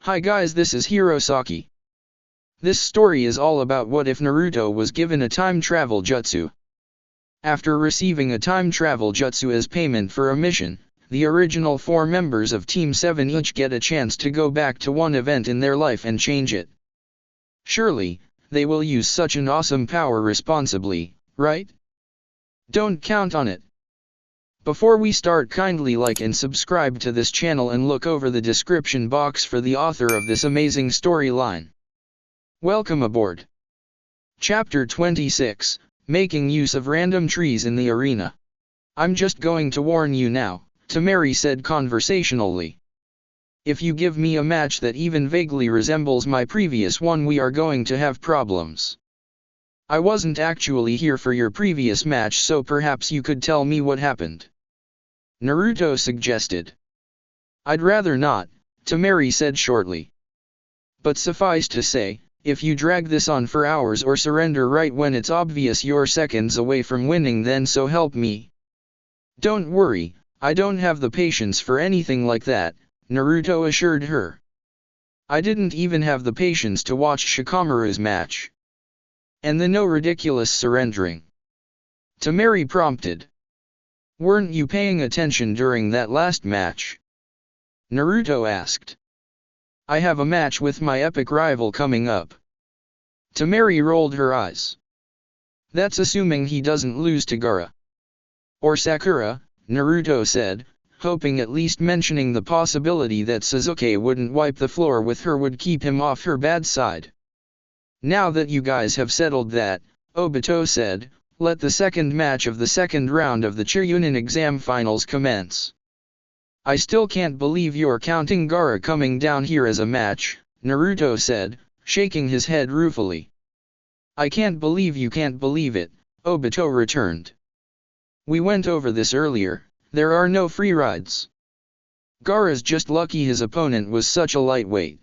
Hi guys, this is Hirosaki. This story is all about what if Naruto was given a time travel jutsu. After receiving a time travel jutsu as payment for a mission, the original 4 members of Team 7 each get a chance to go back to one event in their life and change it. Surely, they will use such an awesome power responsibly, right? Don't count on it. Before we start, kindly like and subscribe to this channel and look over the description box for the author of this amazing storyline. Welcome aboard. Chapter 26, Making Use of Random Trees in the Arena. I'm just going to warn you now, Tamari said conversationally. If you give me a match that even vaguely resembles my previous one, we are going to have problems. I wasn't actually here for your previous match, so perhaps you could tell me what happened. Naruto suggested. I'd rather not, Tamari said shortly. But suffice to say, if you drag this on for hours or surrender right when it's obvious you're seconds away from winning, then so help me. Don't worry, I don't have the patience for anything like that, Naruto assured her. I didn't even have the patience to watch Shikamaru's match. And the no ridiculous surrendering. Tamari prompted. Weren't you paying attention during that last match? Naruto asked. I have a match with my epic rival coming up. Tamari rolled her eyes. That's assuming he doesn't lose to Gaara. Or Sakura, Naruto said, hoping at least mentioning the possibility that Sasuke wouldn't wipe the floor with her would keep him off her bad side. Now that you guys have settled that, Obito said, let the second match of the second round of the Chunin exam finals commence. I still can't believe you're counting Gaara coming down here as a match, Naruto said, shaking his head ruefully. I can't believe you can't believe it, Obito returned. We went over this earlier, there are no free rides. Gaara's just lucky his opponent was such a lightweight.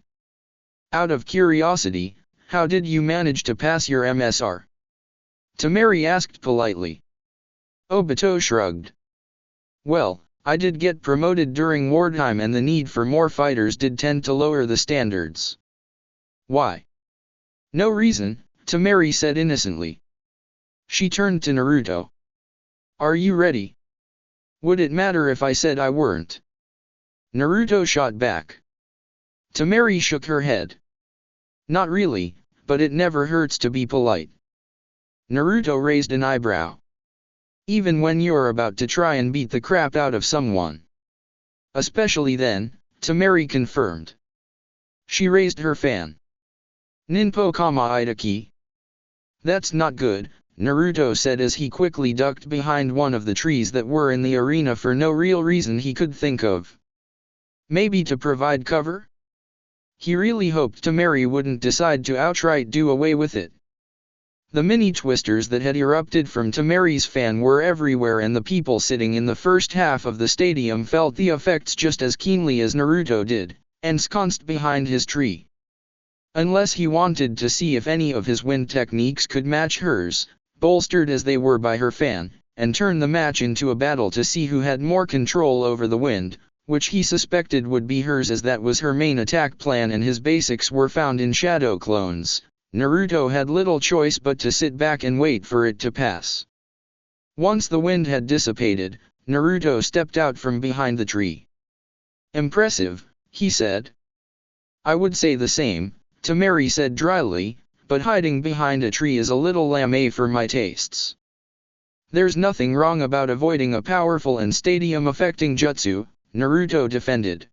Out of curiosity, how did you manage to pass your MSR? Tamari asked politely. Obito shrugged. Well, I did get promoted during wartime and the need for more fighters did tend to lower the standards. Why? No reason, Tamari said innocently. She turned to Naruto. Are you ready? Would it matter if I said I weren't? Naruto shot back. Tamari shook her head. Not really, but it never hurts to be polite. Naruto raised an eyebrow. Even when you're about to try and beat the crap out of someone. Especially then, Tamari confirmed. She raised her fan. Ninpo kama Itaki. That's not good, Naruto said as he quickly ducked behind one of the trees that were in the arena for no real reason he could think of. Maybe to provide cover? He really hoped Tamari wouldn't decide to outright do away with it. The mini-twisters that had erupted from Tamari's fan were everywhere and the people sitting in the first half of the stadium felt the effects just as keenly as Naruto did, ensconced behind his tree. Unless he wanted to see if any of his wind techniques could match hers, bolstered as they were by her fan, and turn the match into a battle to see who had more control over the wind, which he suspected would be hers as that was her main attack plan and his basics were found in shadow clones. Naruto had little choice but to sit back and wait for it to pass. Once the wind had dissipated, Naruto stepped out from behind the tree. Impressive, he said. I would say the same, Tamari said dryly, but hiding behind a tree is a little lame for my tastes. There's nothing wrong about avoiding a powerful and stadium-affecting jutsu, Naruto defended.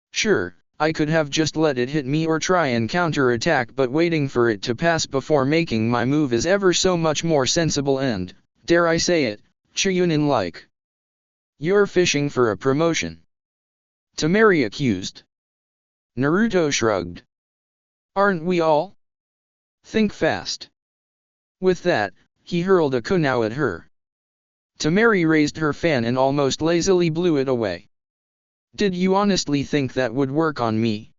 Sure, I could have just let it hit me or try and counter-attack, but waiting for it to pass before making my move is ever so much more sensible and, dare I say it, Chunin-like. You're fishing for a promotion. Tamari accused. Naruto shrugged. Aren't we all? Think fast. With that, he hurled a kunao at her. Tamari raised her fan and almost lazily blew it away. Did you honestly think that would work on me?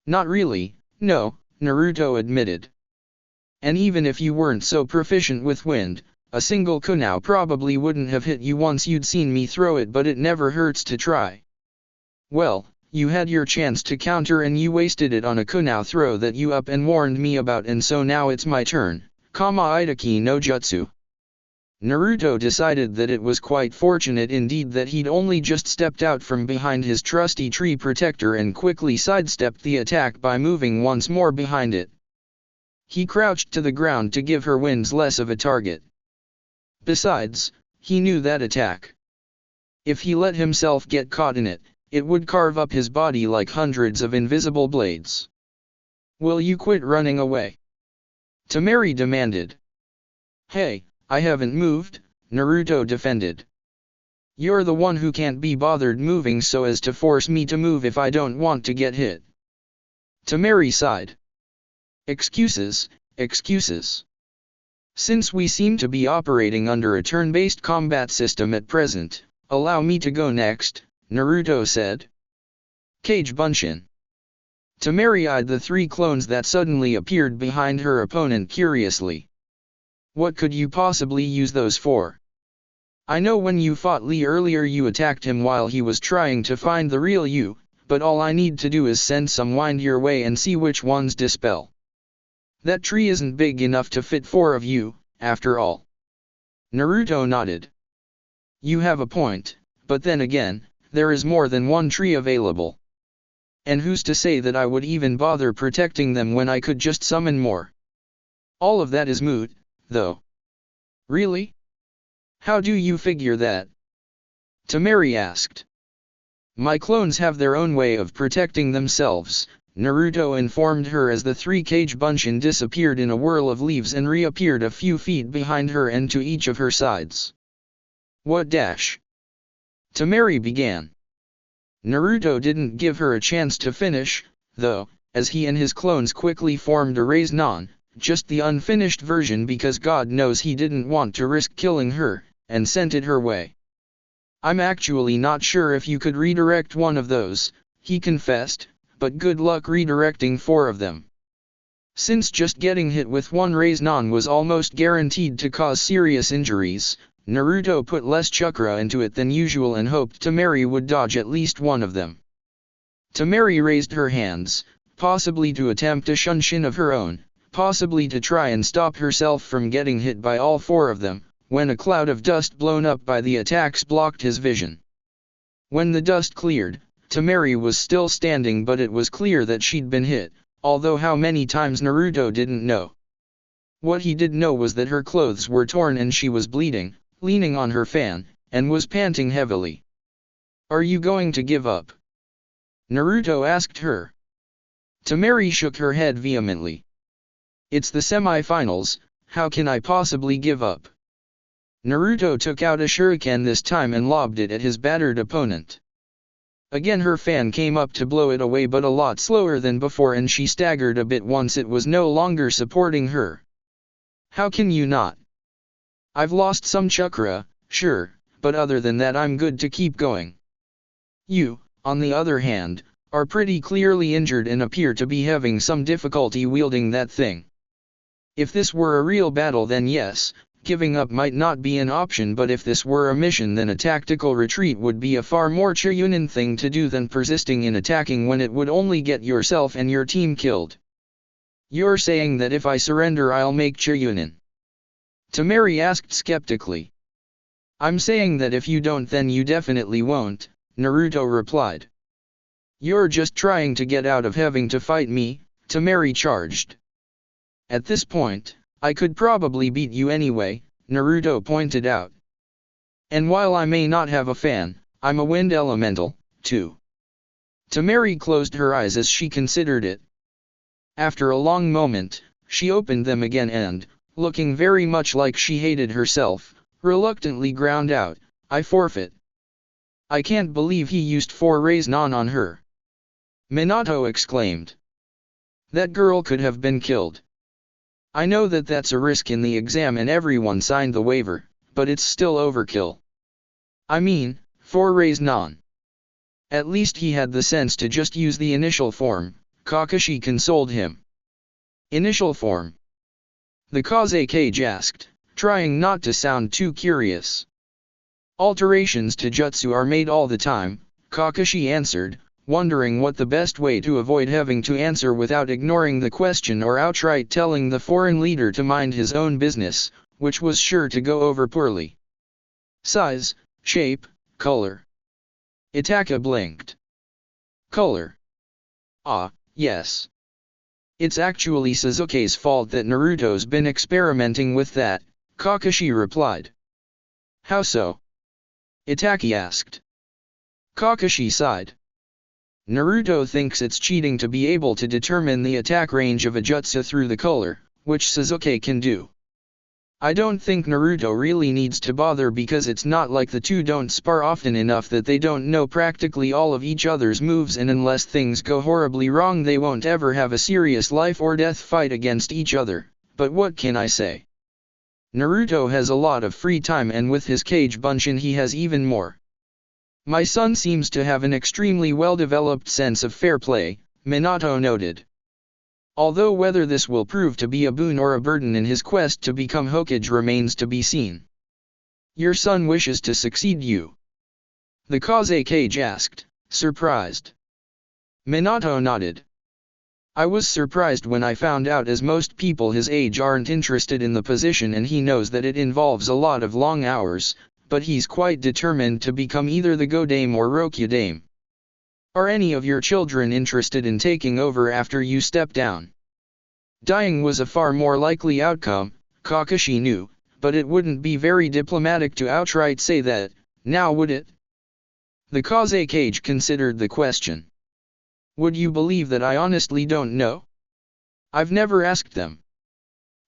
Not really, no, Naruto admitted. And even if you weren't so proficient with wind, a single kunao probably wouldn't have hit you once you'd seen me throw it, but it never hurts to try. Well, you had your chance to counter and you wasted it on a kunao throw that you up and warned me about, and so now it's my turn. Itaki no Jutsu. Naruto decided that it was quite fortunate indeed that he'd only just stepped out from behind his trusty tree protector and quickly sidestepped the attack by moving once more behind it. He crouched to the ground to give her winds less of a target. Besides, he knew that attack. If he let himself get caught in it, it would carve up his body like hundreds of invisible blades. Will you quit running away? Temari demanded. Hey, I haven't moved, Naruto defended. You're the one who can't be bothered moving so as to force me to move if I don't want to get hit. Temari sighed. Excuses, excuses. Since we seem to be operating under a turn-based combat system at present, allow me to go next, Naruto said. Kage Bunshin. Temari eyed the three clones that suddenly appeared behind her opponent curiously. What could you possibly use those for? I know when you fought Lee earlier you attacked him while he was trying to find the real you, but all I need to do is send some wind your way and see which ones dispel. That tree isn't big enough to fit 4 of you, after all. Naruto nodded. You have a point, but then again, there is more than one tree available. And who's to say that I would even bother protecting them when I could just summon more? All of that is moot, though. Really? How do you figure that? Temari asked. My clones have their own way of protecting themselves, Naruto informed her as the 3 Kage Bunshin disappeared in a whirl of leaves and reappeared a few feet behind her and to each of her sides. What dash? Temari began. Naruto didn't give her a chance to finish, though, as he and his clones quickly formed a Raise-Non, just the unfinished version because God knows he didn't want to risk killing her, and sent it her way. I'm actually not sure if you could redirect one of those, he confessed, but good luck redirecting 4 of them. Since just getting hit with one Raise-Non was almost guaranteed to cause serious injuries, Naruto put less chakra into it than usual and hoped Temari would dodge at least one of them. Temari raised her hands, possibly to attempt a shunshin of her own, possibly to try and stop herself from getting hit by all 4 of them, when a cloud of dust blown up by the attacks blocked his vision. When the dust cleared, Temari was still standing, but it was clear that she'd been hit, although how many times Naruto didn't know. What he did know was that her clothes were torn and she was bleeding, leaning on her fan, and was panting heavily. Are you going to give up? Naruto asked her. Temari shook her head vehemently. It's the semi-finals, how can I possibly give up? Naruto took out a shuriken this time and lobbed it at his battered opponent. Again her fan came up to blow it away, but a lot slower than before, and she staggered a bit once it was no longer supporting her. How can you not? I've lost some chakra, sure, but other than that I'm good to keep going. You, on the other hand, are pretty clearly injured and appear to be having some difficulty wielding that thing. If this were a real battle then yes, giving up might not be an option, but if this were a mission then a tactical retreat would be a far more Chunin thing to do than persisting in attacking when it would only get yourself and your team killed. You're saying that if I surrender I'll make Chunin? Temari asked skeptically. I'm saying that if you don't then you definitely won't, Naruto replied. You're just trying to get out of having to fight me, Temari charged. At this point, I could probably beat you anyway, Naruto pointed out. And while I may not have a fan, I'm a wind elemental, too. Temari closed her eyes as she considered it. After a long moment, she opened them again and, looking very much like she hated herself, reluctantly ground out, I forfeit. I can't believe he used 4 Raise-Non on her. Minato exclaimed. That girl could have been killed. I know that that's a risk in the exam and everyone signed the waiver, but it's still overkill. I mean, 4 Raise-Non. At least he had the sense to just use the initial form, Kakashi consoled him. Initial form? The Kazekage asked, trying not to sound too curious. Alterations to Jutsu are made all the time, Kakashi answered, wondering what the best way to avoid having to answer without ignoring the question or outright telling the foreign leader to mind his own business, which was sure to go over poorly. Size, shape, color. Itaka blinked. Color. Ah, yes. It's actually Sasuke's fault that Naruto's been experimenting with that, Kakashi replied. How so? Itaki asked. Kakashi sighed. Naruto thinks it's cheating to be able to determine the attack range of a jutsu through the color, which Sasuke can do. I don't think Naruto really needs to bother because it's not like the two don't spar often enough that they don't know practically all of each other's moves, and unless things go horribly wrong they won't ever have a serious life or death fight against each other, but what can I say? Naruto has a lot of free time, and with his Kage Bunshin he has even more. My son seems to have an extremely well-developed sense of fair play, Minato noted. Although whether this will prove to be a boon or a burden in his quest to become Hokage remains to be seen. Your son wishes to succeed you? The Kazekage asked, surprised. Minato nodded. I was surprised when I found out, as most people his age aren't interested in the position and he knows that it involves a lot of long hours, but he's quite determined to become either the Godame or Rokyudame. Are any of your children interested in taking over after you step down? Dying was a far more likely outcome, Kakashi knew, but it wouldn't be very diplomatic to outright say that, now would it? The Kazekage considered the question. Would you believe that I honestly don't know? I've never asked them.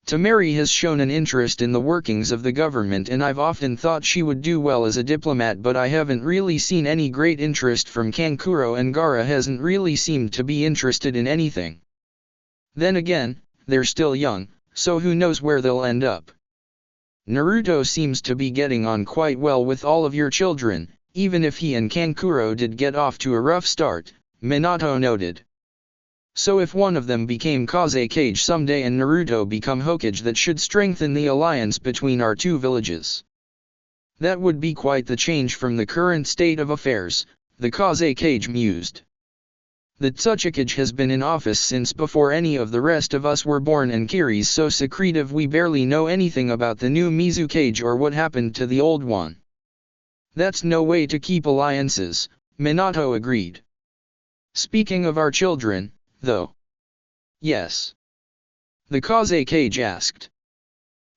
Temari has shown an interest in the workings of the government and I've often thought she would do well as a diplomat, but I haven't really seen any great interest from Kankuro, and Gaara hasn't really seemed to be interested in anything. Then again, they're still young, so who knows where they'll end up. Naruto seems to be getting on quite well with all of your children, even if he and Kankuro did get off to a rough start, Minato noted. So if one of them became Kazekage someday and Naruto become Hokage, that should strengthen the alliance between our two villages. That would be quite the change from the current state of affairs, the Kazekage mused. The Tsuchikage has been in office since before any of the rest of us were born, and Kiri's so secretive we barely know anything about the new Mizukage or what happened to the old one. That's no way to keep alliances, Minato agreed. Speaking of our children, though. Yes. The Kazekage asked.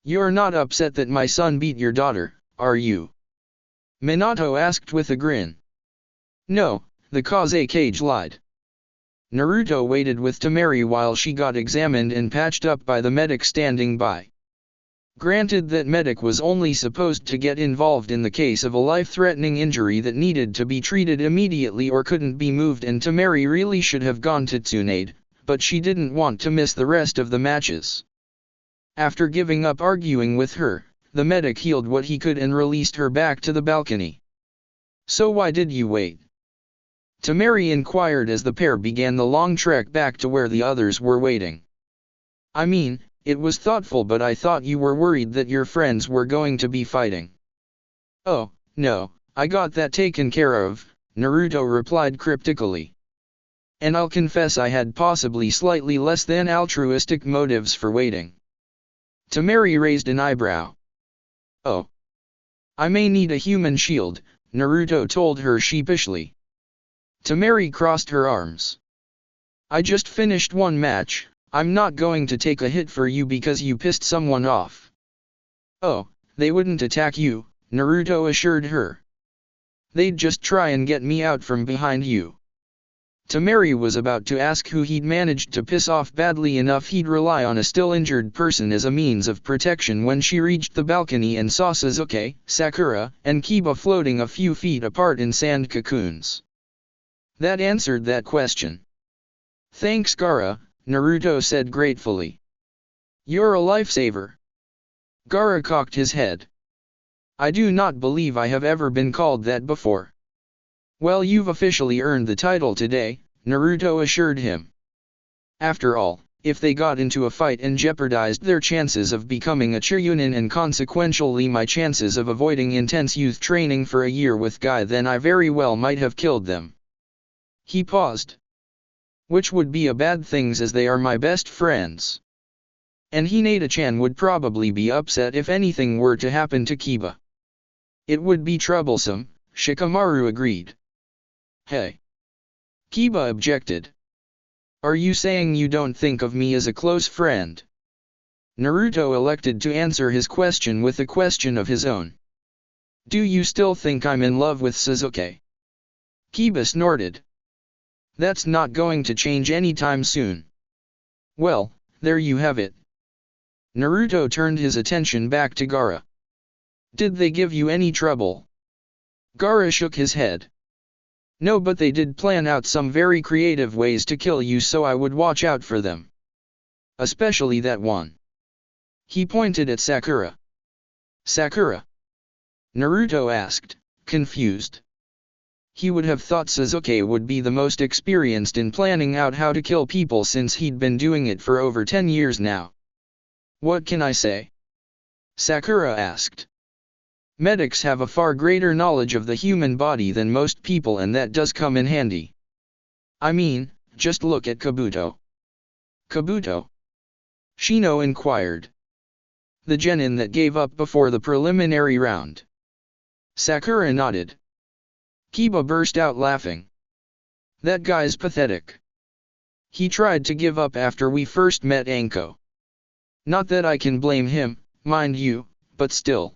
You're not upset that my son beat your daughter, are you? Minato asked with a grin. No, the Kazekage lied. Naruto waited with Temari while she got examined and patched up by the medic standing by. Granted that medic was only supposed to get involved in the case of a life-threatening injury that needed to be treated immediately or couldn't be moved, and Temari really should have gone to Tsunade, but she didn't want to miss the rest of the matches. After giving up arguing with her, the medic healed what he could and released her back to the balcony. So why did you wait? Temari inquired as the pair began the long trek back to where the others were waiting. I mean, it was thoughtful, but I thought you were worried that your friends were going to be fighting. Oh, no, I got that taken care of, Naruto replied cryptically. And I'll confess I had possibly slightly less than altruistic motives for waiting. Temari raised an eyebrow. Oh. I may need a human shield, Naruto told her sheepishly. Temari crossed her arms. I just finished one match. I'm not going to take a hit for you because you pissed someone off. Oh, they wouldn't attack you, Naruto assured her. They'd just try and get me out from behind you. Temari was about to ask who he'd managed to piss off badly enough he'd rely on a still injured person as a means of protection when she reached the balcony and saw Sasuke, Sakura, and Kiba floating a few feet apart in sand cocoons. That answered that question. Thanks, Gaara, Naruto said gratefully. You're a lifesaver. Gaara cocked his head. I do not believe I have ever been called that before. Well, you've officially earned the title today, Naruto assured him. After all, if they got into a fight and jeopardized their chances of becoming a Chunin and consequentially my chances of avoiding intense youth training for a year with Guy, then I very well might have killed them. He paused. Which would be a bad thing as they are my best friends. And Hinata-chan would probably be upset if anything were to happen to Kiba. It would be troublesome, Shikamaru agreed. Hey. Kiba objected. Are you saying you don't think of me as a close friend? Naruto elected to answer his question with a question of his own. Do you still think I'm in love with Sasuke? Kiba snorted. That's not going to change anytime soon. Well, there you have it. Naruto turned his attention back to Gaara. Did they give you any trouble? Gaara shook his head. No, but they did plan out some very creative ways to kill you, so I would watch out for them. Especially that one. He pointed at Sakura. Sakura? Naruto asked, confused. He would have thought Sasuke would be the most experienced in planning out how to kill people since he'd been doing it for over 10 years now. What can I say? Sakura asked. Medics have a far greater knowledge of the human body than most people, and that does come in handy. I mean, just look at Kabuto. Kabuto? Shino inquired. The genin that gave up before the preliminary round. Sakura nodded. Kiba burst out laughing. That guy's pathetic. He tried to give up after we first met Anko. Not that I can blame him, mind you, but still.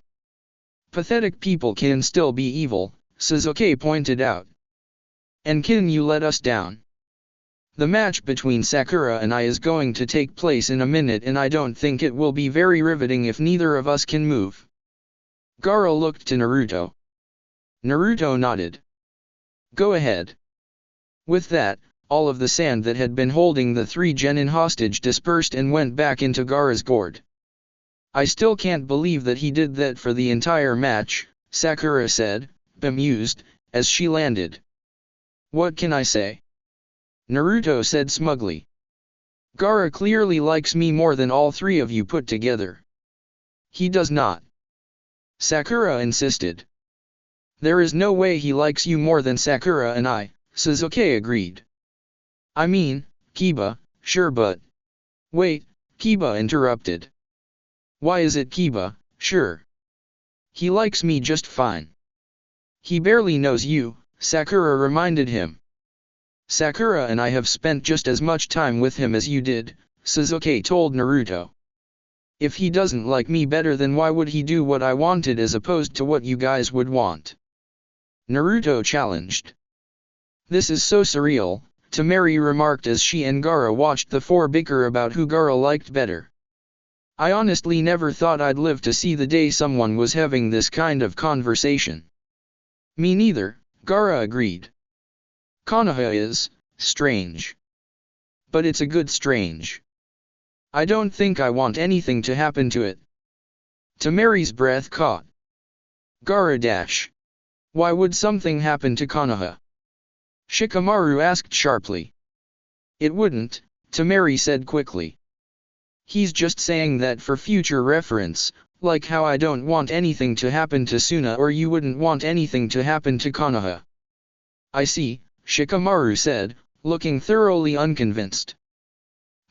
Pathetic people can still be evil, Sasuke pointed out. And can you let us down? The match between Sakura and I is going to take place in a minute, and I don't think it will be very riveting if neither of us can move. Gaara looked to Naruto. Naruto nodded. Go ahead. With that, all of the sand that had been holding the 3 genin hostage dispersed and went back into Gaara's gourd. I still can't believe that he did that for the entire match, Sakura said, bemused, as she landed. What can I say? Naruto said smugly. Gaara clearly likes me more than all 3 of you put together. He does not. Sakura insisted. There is no way he likes you more than Sakura and I, Sasuke agreed. I mean, Kiba, sure, but... Wait, Kiba interrupted. Why is it Kiba, sure? He likes me just fine. He barely knows you, Sakura reminded him. Sakura and I have spent just as much time with him as you did, Sasuke told Naruto. If he doesn't like me better, then why would he do what I wanted as opposed to what you guys would want? Naruto challenged. This is so surreal, Temari remarked as she and Gaara watched the 4 bicker about who Gaara liked better. I honestly never thought I'd live to see the day someone was having this kind of conversation. Me neither, Gaara agreed. Konoha is strange. But it's a good strange. I don't think I want anything to happen to it. Temari's breath caught. Gaara dash. Why would something happen to Konoha? Shikamaru asked sharply. It wouldn't, Temari said quickly. He's just saying that for future reference, like how I don't want anything to happen to Suna or you wouldn't want anything to happen to Konoha. I see, Shikamaru said, looking thoroughly unconvinced.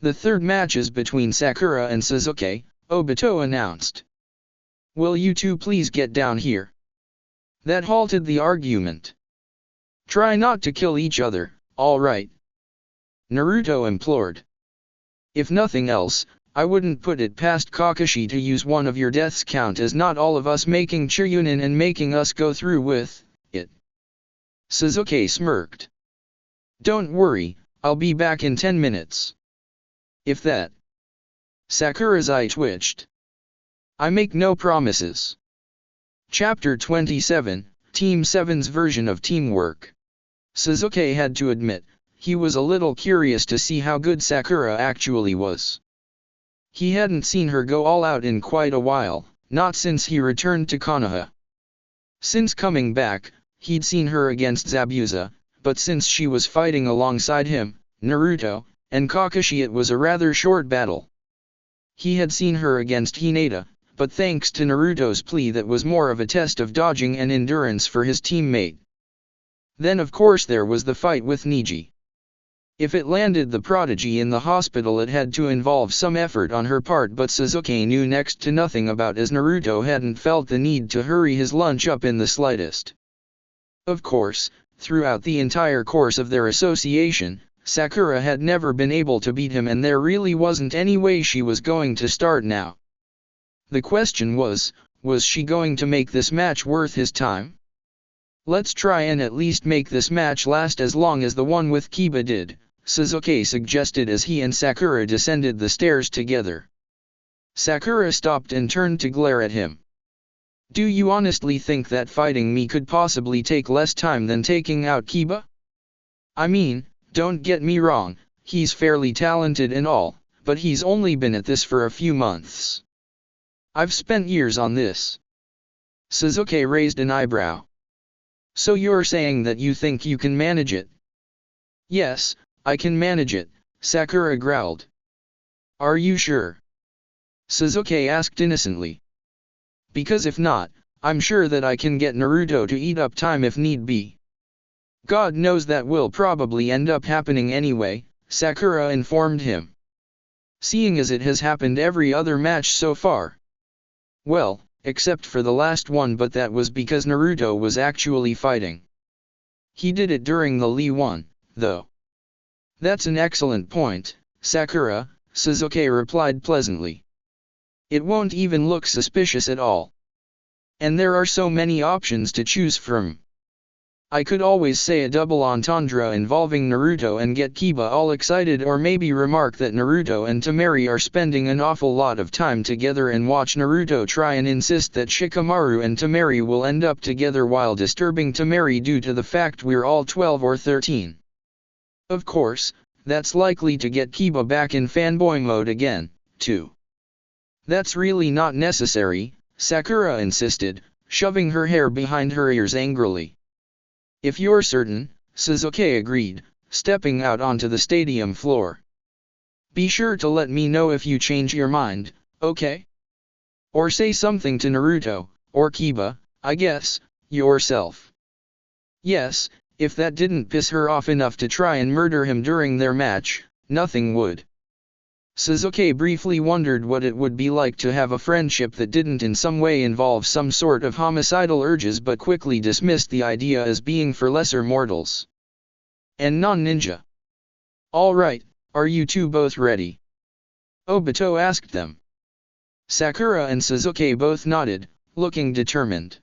The 3rd match is between Sakura and Sasuke, Obito announced. Will you 2 please get down here? That halted the argument. Try not to kill each other, all right? Naruto implored. If nothing else, I wouldn't put it past Kakashi to use one of your deaths count as not all of us making Chiryunin and making us go through with it. Sasuke smirked. Don't worry, I'll be back in 10 minutes. If that. Sakura's eye twitched. I make no promises. Chapter 27, Team 7's version of teamwork. Sasuke had to admit, he was a little curious to see how good Sakura actually was. He hadn't seen her go all out in quite a while, not since he returned to Konoha. Since coming back, he'd seen her against Zabuza, but since she was fighting alongside him, Naruto, and Kakashi, it was a rather short battle. He had seen her against Hinata, but thanks to Naruto's plea, that was more of a test of dodging and endurance for his teammate. Then of course there was the fight with Niji. If it landed the prodigy in the hospital, it had to involve some effort on her part, but Sasuke knew next to nothing about, as Naruto hadn't felt the need to hurry his lunch up in the slightest. Of course, throughout the entire course of their association, Sakura had never been able to beat him, and there really wasn't any way she was going to start now. The question was she going to make this match worth his time? Let's try and at least make this match last as long as the one with Kiba did, Sasuke suggested as he and Sakura descended the stairs together. Sakura stopped and turned to glare at him. Do you honestly think that fighting me could possibly take less time than taking out Kiba? I mean, don't get me wrong, he's fairly talented and all, but he's only been at this for a few months. I've spent years on this. Sasuke raised an eyebrow. So you're saying that you think you can manage it? Yes, I can manage it, Sakura growled. Are you sure? Sasuke asked innocently. Because if not, I'm sure that I can get Naruto to eat up time if need be. God knows that will probably end up happening anyway, Sakura informed him. Seeing as it has happened every other match so far. Well, except for the last one, but that was because Naruto was actually fighting. He did it during the Lee one, though. That's an excellent point, Sakura, Sasuke replied pleasantly. It won't even look suspicious at all. And there are so many options to choose from. I could always say a double entendre involving Naruto and get Kiba all excited, or maybe remark that Naruto and Temari are spending an awful lot of time together and watch Naruto try and insist that Shikamaru and Temari will end up together while disturbing Temari due to the fact we're all 12 or 13. Of course, that's likely to get Kiba back in fanboy mode again, too. That's really not necessary, Sakura insisted, shoving her hair behind her ears angrily. If you're certain, Sasuke agreed, stepping out onto the stadium floor. Be sure to let me know if you change your mind, okay? Or say something to Naruto, or Kiba, I guess, yourself. Yes, if that didn't piss her off enough to try and murder him during their match, nothing would. Sasuke briefly wondered what it would be like to have a friendship that didn't in some way involve some sort of homicidal urges, but quickly dismissed the idea as being for lesser mortals. And non-ninja. Alright, are you two both ready? Obito asked them. Sakura and Sasuke both nodded, looking determined.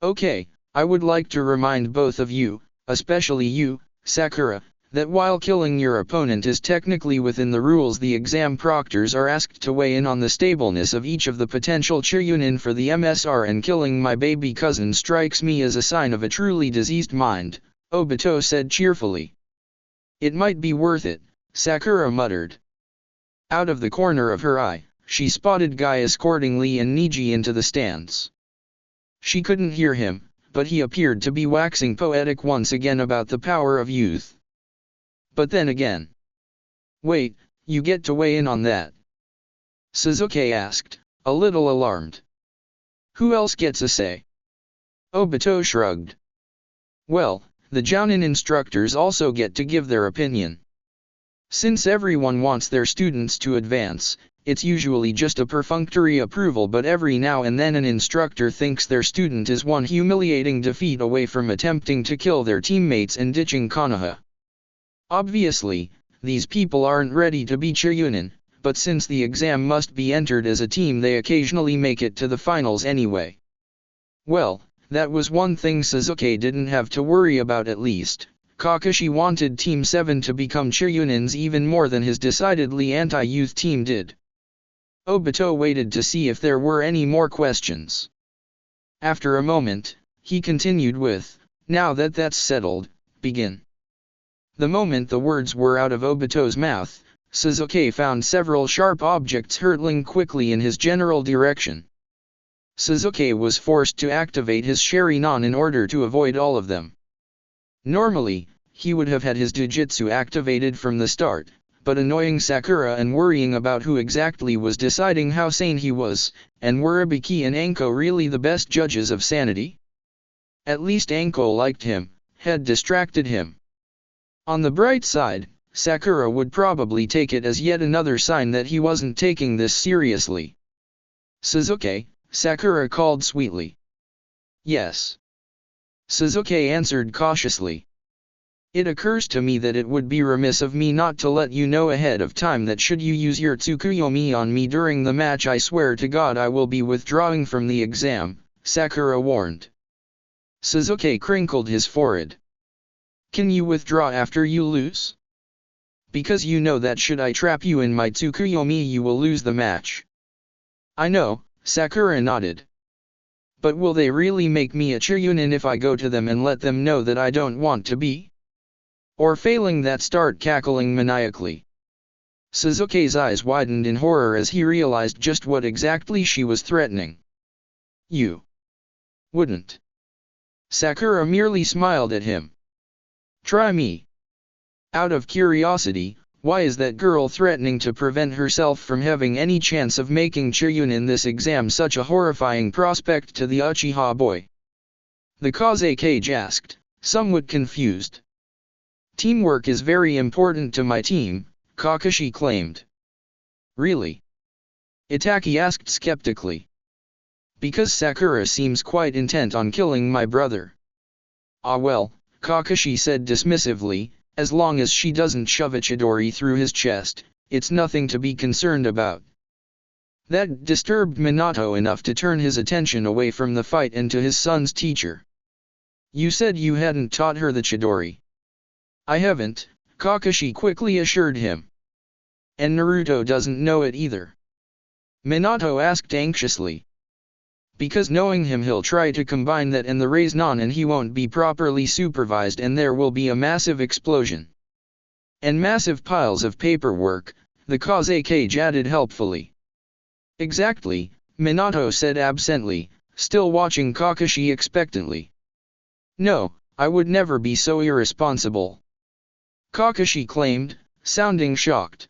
Okay, I would like to remind both of you, especially you, Sakura, that while killing your opponent is technically within the rules, the exam proctors are asked to weigh in on the stableness of each of the potential Chunin for the MSR, and killing my baby cousin strikes me as a sign of a truly diseased mind, Obito said cheerfully. It might be worth it, Sakura muttered. Out of the corner of her eye, she spotted Guy escorting Lee and Niji into the stands. She couldn't hear him, but he appeared to be waxing poetic once again about the power of youth. But then again. Wait, you get to weigh in on that? Sasuke asked, a little alarmed. Who else gets a say? Obito shrugged. Well, the Jounin instructors also get to give their opinion. Since everyone wants their students to advance, it's usually just a perfunctory approval, but every now and then an instructor thinks their student is one humiliating defeat away from attempting to kill their teammates and ditching Konoha. Obviously, these people aren't ready to be Chunin, but since the exam must be entered as a team, they occasionally make it to the finals anyway. Well, that was one thing Sasuke didn't have to worry about, at least. Kakashi wanted Team 7 to become Chunins even more than his decidedly anti-youth team did. Obito waited to see if there were any more questions. After a moment, he continued with, now that that's settled, begin. The moment the words were out of Obito's mouth, Sasuke found several sharp objects hurtling quickly in his general direction. Sasuke was forced to activate his Sharingan in order to avoid all of them. Normally, he would have had his Jujutsu activated from the start, but annoying Sakura and worrying about who exactly was deciding how sane he was, and were Ibiki and Anko really the best judges of sanity? At least Anko liked him, had distracted him. On the bright side, Sakura would probably take it as yet another sign that he wasn't taking this seriously. "Sasuke," Sakura called sweetly. "Yes." Sasuke answered cautiously. "It occurs to me that it would be remiss of me not to let you know ahead of time that should you use your Tsukuyomi on me during the match, I swear to God I will be withdrawing from the exam," Sakura warned. Sasuke crinkled his forehead. "Can you withdraw after you lose? Because you know that should I trap you in my Tsukuyomi you will lose the match." "I know," Sakura nodded. "But will they really make me a Chiryunin if I go to them and let them know that I don't want to be? Or failing that start cackling maniacally?" Sasuke's eyes widened in horror as he realized just what exactly she was threatening. "You wouldn't." Sakura merely smiled at him. "Try me." Out of curiosity, why is that girl threatening to prevent herself from having any chance of making Chiryunin in this exam such a horrifying prospect to the Uchiha boy? The Kazekage asked, somewhat confused. "Teamwork is very important to my team," Kakashi claimed. "Really?" Itaki asked skeptically. "Because Sakura seems quite intent on killing my brother." "Ah well," Kakashi said dismissively, "as long as she doesn't shove a Chidori through his chest, it's nothing to be concerned about." That disturbed Minato enough to turn his attention away from the fight and to his son's teacher. "You said you hadn't taught her the Chidori." "I haven't," Kakashi quickly assured him. "And Naruto doesn't know it either?" Minato asked anxiously. "Because knowing him he'll try to combine that and the Rasengan and he won't be properly supervised and there will be a massive explosion. And massive piles of paperwork," the Kazekage added helpfully. "Exactly," Minato said absently, still watching Kakashi expectantly. "No, I would never be so irresponsible," Kakashi claimed, sounding shocked.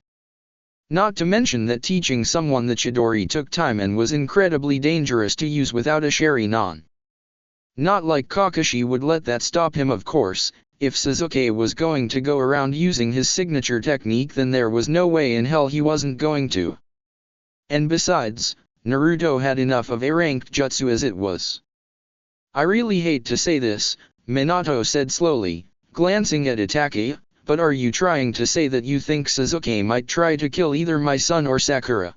"Not to mention that teaching someone the Chidori took time and was incredibly dangerous to use without a Sharingan. Not like Kakashi would let that stop him, of course. If Sasuke was going to go around using his signature technique then there was no way in hell he wasn't going to. And besides, Naruto had enough of A-ranked jutsu as it was." "I really hate to say this," Minato said slowly, glancing at Itaki, "but are you trying to say that you think Sasuke might try to kill either my son or Sakura?"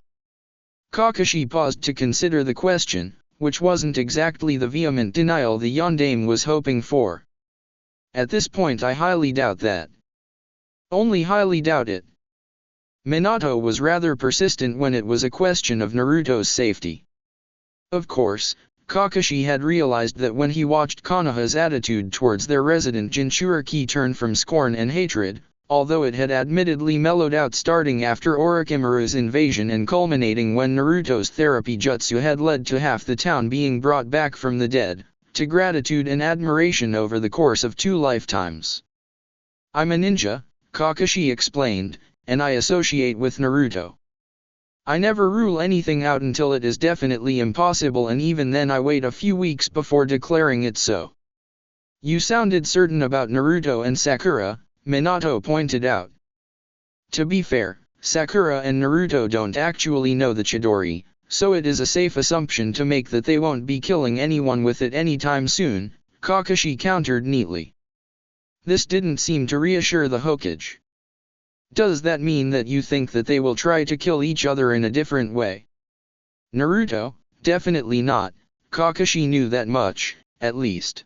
Kakashi paused to consider the question, which wasn't exactly the vehement denial the yondaime was hoping for. "At this point I highly doubt that." "Only highly doubt it?" Minato was rather persistent when it was a question of Naruto's safety. Of course, Kakashi had realized that when he watched Konoha's attitude towards their resident Jinchuriki turn from scorn and hatred, although it had admittedly mellowed out starting after Orochimaru's invasion and culminating when Naruto's therapy jutsu had led to half the town being brought back from the dead, to gratitude and admiration over the course of 2 lifetimes. "I'm a ninja," Kakashi explained, "and I associate with Naruto. I never rule anything out until it is definitely impossible, and even then I wait a few weeks before declaring it so." "You sounded certain about Naruto and Sakura," Minato pointed out. "To be fair, Sakura and Naruto don't actually know the Chidori, so it is a safe assumption to make that they won't be killing anyone with it anytime soon," Kakashi countered neatly. This didn't seem to reassure the Hokage. "Does that mean that you think that they will try to kill each other in a different way?" "Naruto, definitely not," Kakashi knew that much, at least.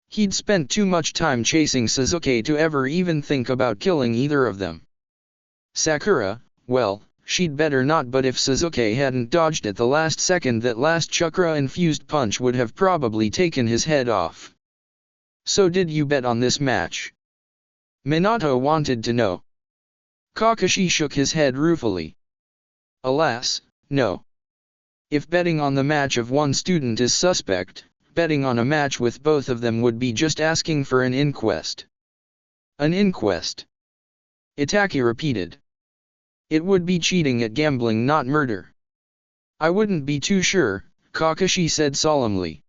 He'd spent too much time chasing Sasuke to ever even think about killing either of them. Sakura, well, she'd better not, but if Sasuke hadn't dodged at the last second, that last chakra-infused punch would have probably taken his head off. "So did you bet on this match?" Minato wanted to know. Kakashi shook his head ruefully. "Alas, no. If betting on the match of one student is suspect, betting on a match with both of them would be just asking for an inquest." "An inquest?" Itaki repeated. "It would be cheating at gambling, not murder." "I wouldn't be too sure," Kakashi said solemnly.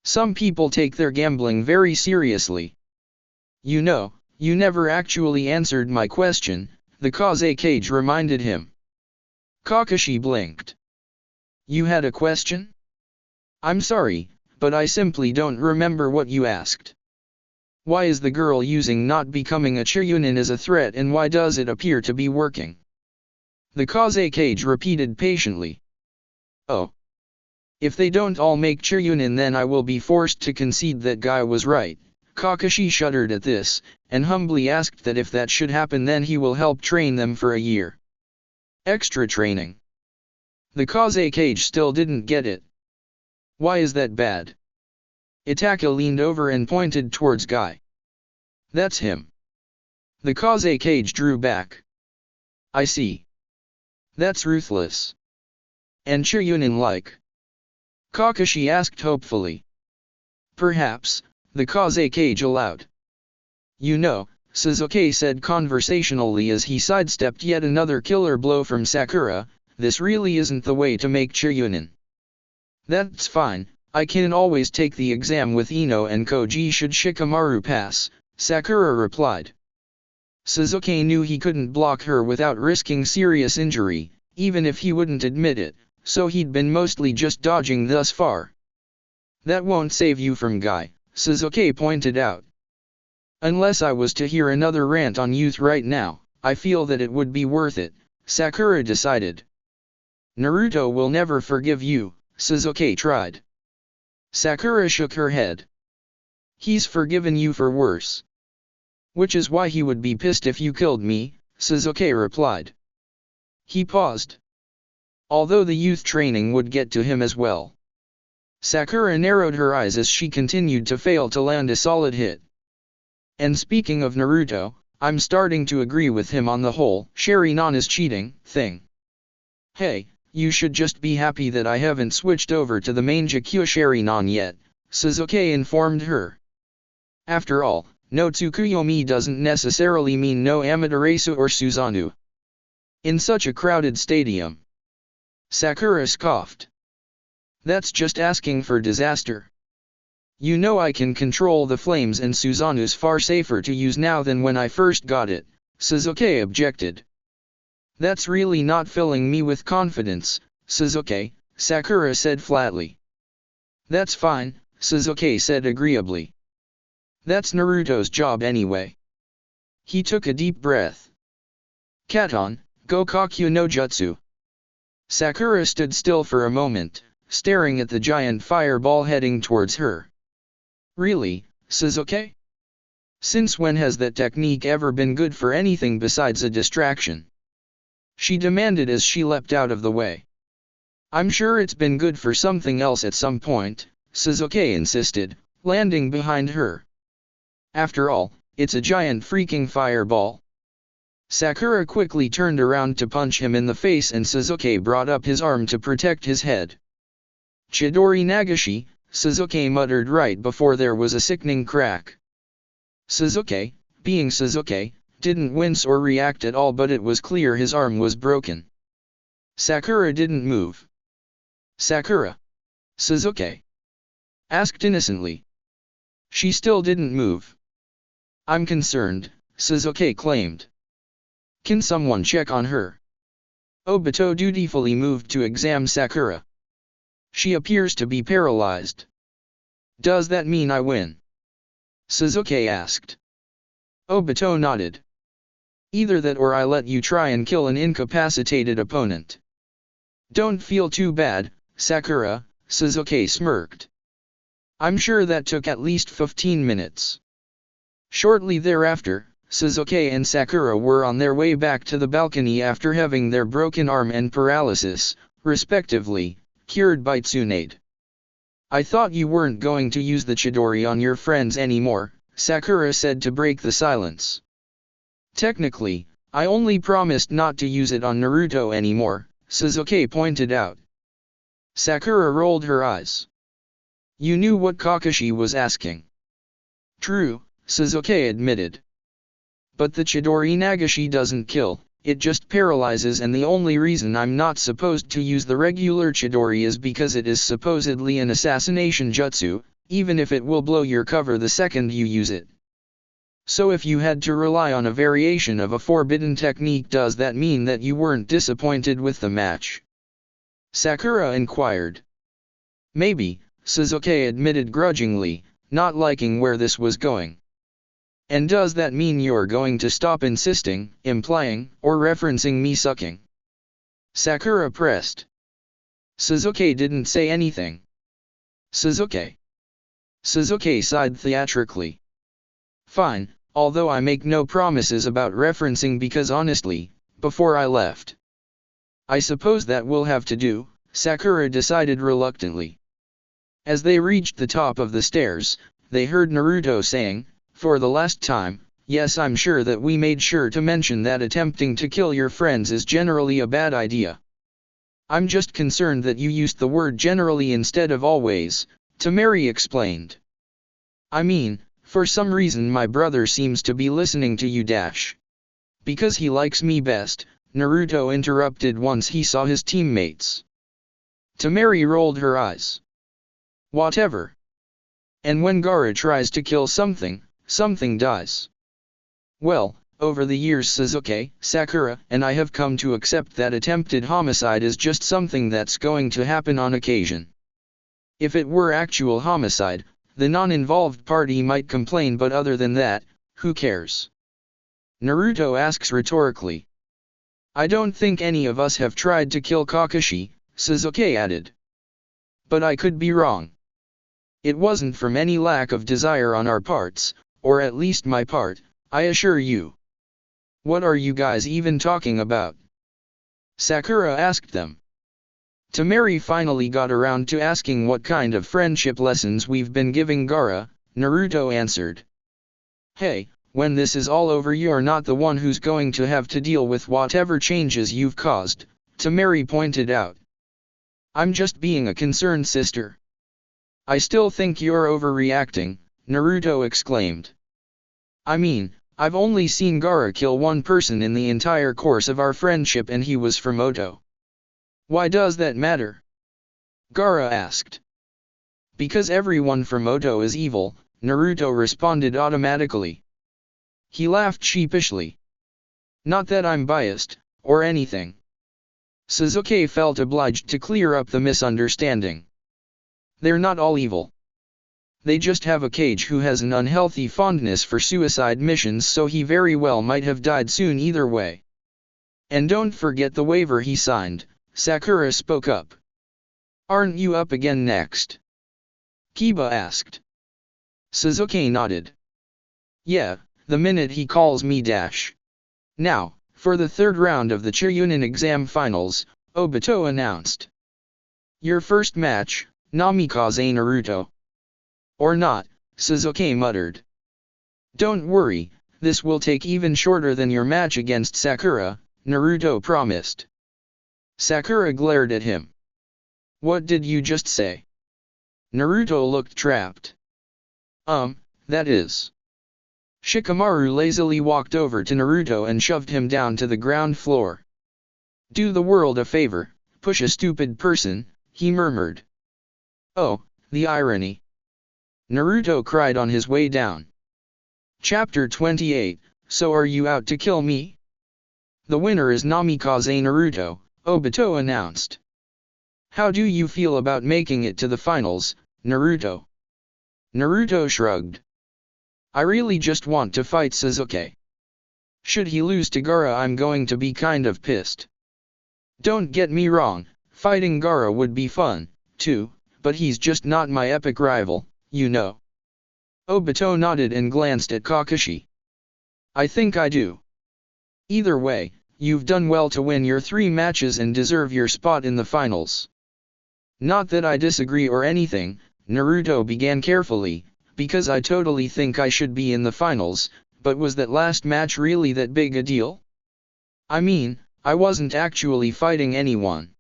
Some people take their gambling very seriously. You know, you never actually answered my question, the Kazekage reminded him. Kakashi blinked. You had a question? I'm sorry, but I simply don't remember what you asked. Why is the girl using not becoming a Chunin as a threat, and why does it appear to be working? The Kazekage repeated patiently. Oh. If they don't all make Chunin, then I will be forced to concede that Guy was right. Kakashi shuddered at this, and humbly asked that if that should happen then he will help train them for a year. Extra training. The Kazekage still didn't get it. Why is that bad? Itaka leaned over and pointed towards Guy. That's him. The Kazekage drew back. I see. That's ruthless. And Chunin-like? Kakashi asked hopefully. Perhaps, the Kazekage allowed. You know, Sasuke said conversationally as he sidestepped yet another killer blow from Sakura, this really isn't the way to make Chunin. That's fine, I can always take the exam with Ino and Koji should Shikamaru pass, Sakura replied. Sasuke knew he couldn't block her without risking serious injury, even if he wouldn't admit it, so he'd been mostly just dodging thus far. That won't save you from Guy, Sasuke pointed out. Unless I was to hear another rant on youth right now, I feel that it would be worth it, Sakura decided. Naruto will never forgive you, Sasuke tried. Sakura shook her head. He's forgiven you for worse. Which is why he would be pissed if you killed me, Sasuke replied. He paused. Although the youth training would get to him as well. Sakura narrowed her eyes as she continued to fail to land a solid hit. And speaking of Naruto, I'm starting to agree with him on the whole Sharingan is cheating thing. Hey, you should just be happy that I haven't switched over to the main Jakyu Sharingan yet, Sasuke informed her. After all, no Tsukuyomi doesn't necessarily mean no Amaterasu or Susanoo. In such a crowded stadium. Sakura scoffed. That's just asking for disaster. You know I can control the flames and Susanoo's far safer to use now than when I first got it, Sasuke objected. That's really not filling me with confidence, Sasuke, Sakura said flatly. That's fine, Sasuke said agreeably. That's Naruto's job anyway. He took a deep breath. Katon, Gokakyu no Jutsu. Sakura stood still for a moment, staring at the giant fireball heading towards her. Really, Sasuke? Since when has that technique ever been good for anything besides a distraction? She demanded as she leapt out of the way. I'm sure it's been good for something else at some point, Sasuke insisted, landing behind her. After all, it's a giant freaking fireball. Sakura quickly turned around to punch him in the face and Sasuke brought up his arm to protect his head. Chidori Nagashi, Sasuke muttered right before there was a sickening crack. Sasuke, being Sasuke, didn't wince or react at all, but it was clear his arm was broken. Sakura didn't move. Sakura? Sasuke asked innocently. She still didn't move. I'm concerned, Sasuke claimed. Can someone check on her? Obito dutifully moved to examine Sakura. She appears to be paralyzed. Does that mean I win? Sasuke asked. Obito nodded. Either that or I let you try and kill an incapacitated opponent. Don't feel too bad, Sakura, Sasuke smirked. I'm sure that took at least 15 minutes. Shortly thereafter, Sasuke and Sakura were on their way back to the balcony after having their broken arm and paralysis, respectively, cured by Tsunade. I thought you weren't going to use the Chidori on your friends anymore, Sakura said to break the silence. Technically, I only promised not to use it on Naruto anymore, Sasuke pointed out. Sakura rolled her eyes. You knew what Kakashi was asking. True, Sasuke admitted. But the Chidori Nagashi doesn't kill, it just paralyzes, and the only reason I'm not supposed to use the regular Chidori is because it is supposedly an assassination jutsu, even if it will blow your cover the second you use it. So if you had to rely on a variation of a forbidden technique, does that mean that you weren't disappointed with the match? Sakura inquired. Maybe, Sasuke admitted grudgingly, not liking where this was going. And does that mean you're going to stop insisting, implying, or referencing me sucking? Sakura pressed. Sasuke didn't say anything. Sasuke sighed theatrically. Fine, although I make no promises about referencing because honestly, before I left, I suppose that will have to do, Sakura decided reluctantly. As they reached the top of the stairs, they heard Naruto saying, for the last time, yes, I'm sure that we made sure to mention that attempting to kill your friends is generally a bad idea. I'm just concerned that you used the word generally instead of always, Temari explained. I mean, for some reason my brother seems to be listening to you dash. Because he likes me best, Naruto interrupted once he saw his teammates. Temari rolled her eyes. Whatever. And when Gaara tries to kill something, something dies. Well, over the years Sasuke, Sakura, and I have come to accept that attempted homicide is just something that's going to happen on occasion. If it were actual homicide, the non-involved party might complain, but other than that, who cares? Naruto asks rhetorically. I don't think any of us have tried to kill Kakashi, Sasuke added. But I could be wrong. It wasn't from any lack of desire on our parts, or at least my part, I assure you. What are you guys even talking about? Sakura asked them. Temari finally got around to asking what kind of friendship lessons we've been giving Gaara, Naruto answered. Hey, when this is all over you're not the one who's going to have to deal with whatever changes you've caused, Temari pointed out. I'm just being a concerned sister. I still think you're overreacting, Naruto exclaimed. I mean, I've only seen Gaara kill one person in the entire course of our friendship and he was from Oto. Why does that matter? Gaara asked. Because everyone from Oto is evil, Naruto responded automatically. He laughed sheepishly. Not that I'm biased, or anything. Sasuke felt obliged to clear up the misunderstanding. They're not all evil. They just have a Kage who has an unhealthy fondness for suicide missions, so he very well might have died soon either way. And don't forget the waiver he signed, Sakura spoke up. Aren't you up again next? Kiba asked. Sasuke nodded. Yeah, the minute he calls me dash. Now, for the third round of the Chunin exam finals, Obito announced. Your first match, Namikaze Naruto. Or not, Sasuke muttered. Don't worry, this will take even shorter than your match against Sakura, Naruto promised. Sakura glared at him. What did you just say? Naruto looked trapped. That is. Shikamaru lazily walked over to Naruto and shoved him down to the ground floor. Do the world a favor, push a stupid person, he murmured. Oh, the irony. Naruto cried on his way down. Chapter 28, So are you out to kill me? The winner is Namikaze Naruto, Obito announced. How do you feel about making it to the finals, Naruto? Naruto shrugged. I really just want to fight Sasuke. Should he lose to Gaara, I'm going to be kind of pissed. Don't get me wrong, fighting Gaara would be fun, too, but he's just not my epic rival, you know. Obito nodded and glanced at Kakashi. I think I do. Either way, you've done well to win your 3 matches and deserve your spot in the finals. Not that I disagree or anything, Naruto began carefully, because I totally think I should be in the finals, but was that last match really that big a deal? I mean, I wasn't actually fighting anyone.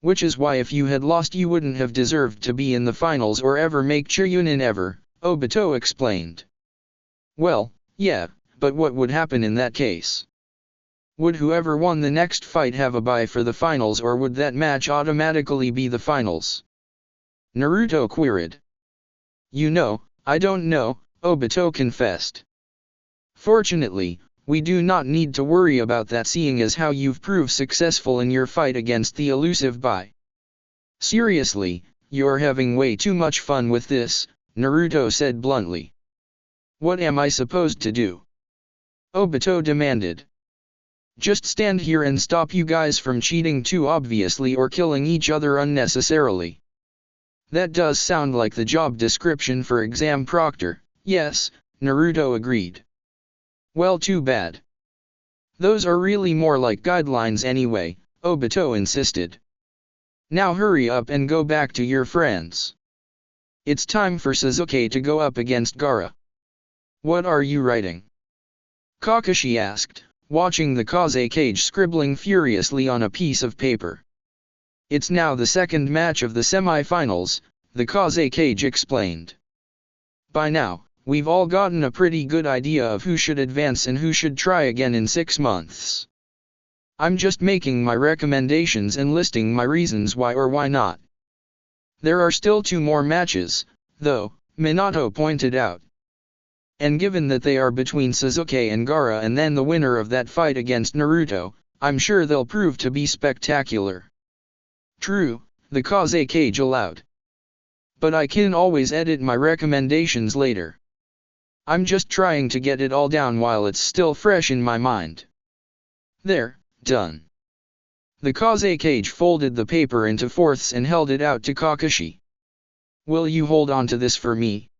Which is why if you had lost you wouldn't have deserved to be in the finals or ever make Chunin ever, Obito explained. Well, yeah, but what would happen in that case? Would whoever won the next fight have a bye for the finals, or would that match automatically be the finals? Naruto queried. I don't know, Obito confessed. Fortunately, we do not need to worry about that seeing as how you've proved successful in your fight against the elusive Bai. Seriously, you're having way too much fun with this, Naruto said bluntly. What am I supposed to do? Obito demanded. Just stand here and stop you guys from cheating too obviously or killing each other unnecessarily. That does sound like the job description for exam proctor, yes, Naruto agreed. Well, too bad. Those are really more like guidelines anyway, Obito insisted. Now hurry up and go back to your friends. It's time for Sasuke to go up against Gaara. What are you writing? Kakashi asked, watching the Kazekage scribbling furiously on a piece of paper. It's now the second match of the semi-finals, the Kazekage explained. By now, we've all gotten a pretty good idea of who should advance and who should try again in 6 months. I'm just making my recommendations and listing my reasons why or why not. There are still 2 more matches, though, Minato pointed out. And given that they are between Sasuke and Gaara and then the winner of that fight against Naruto, I'm sure they'll prove to be spectacular. True, the Kazekage allowed. But I can always edit my recommendations later. I'm just trying to get it all down while it's still fresh in my mind. There, done. The Kazekage folded the paper into fourths and held it out to Kakashi. Will you hold on to this for me?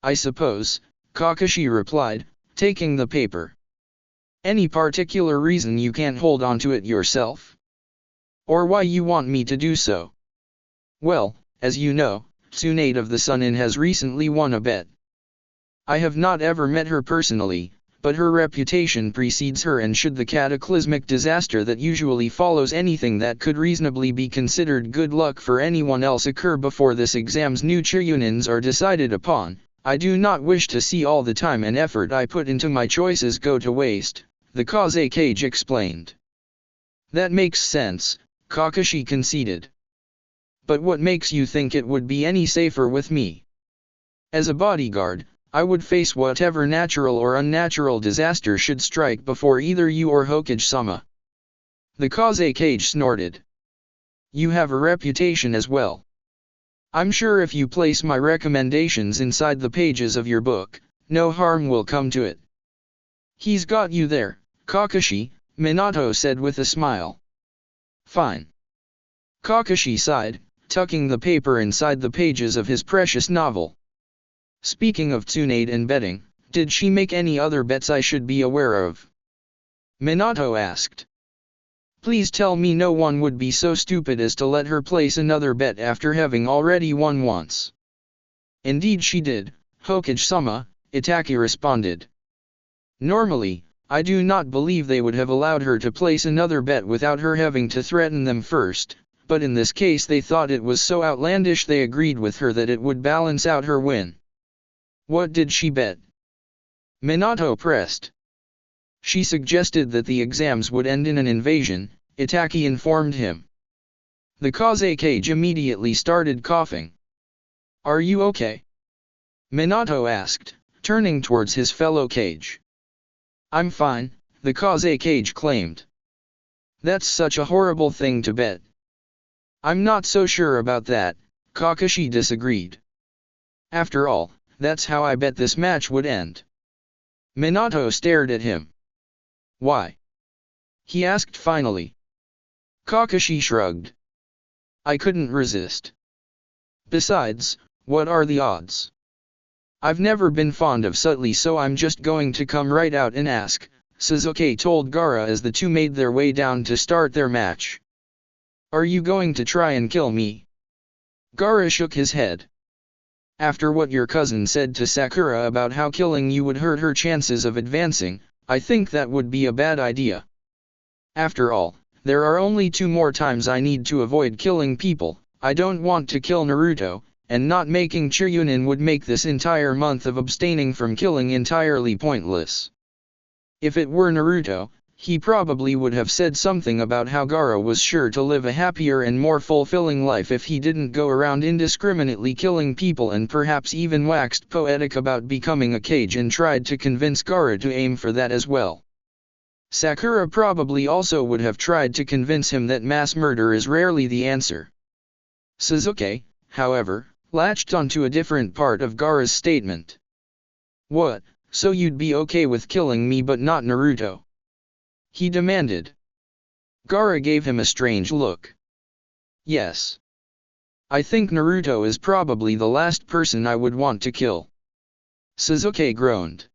I suppose, Kakashi replied, taking the paper. Any particular reason you can't hold on to it yourself? Or why you want me to do so? Well, as you know, Tsunade of the Sunin has recently won a bet. I have not ever met her personally, but her reputation precedes her, and should the cataclysmic disaster that usually follows anything that could reasonably be considered good luck for anyone else occur before this exam's new Chiyunins are decided upon, I do not wish to see all the time and effort I put into my choices go to waste, the Kazekage explained. That makes sense, Kakashi conceded. But what makes you think it would be any safer with me? As a bodyguard, I would face whatever natural or unnatural disaster should strike before either you or Hokage-sama. The Kazekage snorted. You have a reputation as well. I'm sure if you place my recommendations inside the pages of your book, no harm will come to it. He's got you there, Kakashi, Minato said with a smile. Fine. Kakashi sighed, tucking the paper inside the pages of his precious novel. Speaking of Tsunade and betting, did she make any other bets I should be aware of? Minato asked. Please tell me no one would be so stupid as to let her place another bet after having already won once. Indeed she did, Hokage-sama, Itaki responded. Normally, I do not believe they would have allowed her to place another bet without her having to threaten them first, but in this case they thought it was so outlandish they agreed with her that it would balance out her win. What did she bet? Minato pressed. She suggested that the exams would end in an invasion, Itaki informed him. The Kazekage immediately started coughing. Are you okay? Minato asked, turning towards his fellow Kage. I'm fine, the Kazekage claimed. That's such a horrible thing to bet. I'm not so sure about that, Kakashi disagreed. After all, that's how I bet this match would end. Minato stared at him. Why? He asked finally. Kakashi shrugged. I couldn't resist. Besides, what are the odds? I've never been fond of Sutley, so I'm just going to come right out and ask, Sasuke told Gaara as the two made their way down to start their match. Are you going to try and kill me? Gaara shook his head. After what your cousin said to Sakura about how killing you would hurt her chances of advancing, I think that would be a bad idea. After all, there are only 2 more times I need to avoid killing people. I don't want to kill Naruto, and not making Chiryunin would make this entire month of abstaining from killing entirely pointless. If it were Naruto, he probably would have said something about how Gaara was sure to live a happier and more fulfilling life if he didn't go around indiscriminately killing people, and perhaps even waxed poetic about becoming a Kage and tried to convince Gaara to aim for that as well. Sakura probably also would have tried to convince him that mass murder is rarely the answer. Sasuke, however, latched onto a different part of Gaara's statement. "What, so you'd be okay with killing me but not Naruto?" he demanded. Gaara gave him a strange look. "Yes. I think Naruto is probably the last person I would want to kill." Sasuke groaned.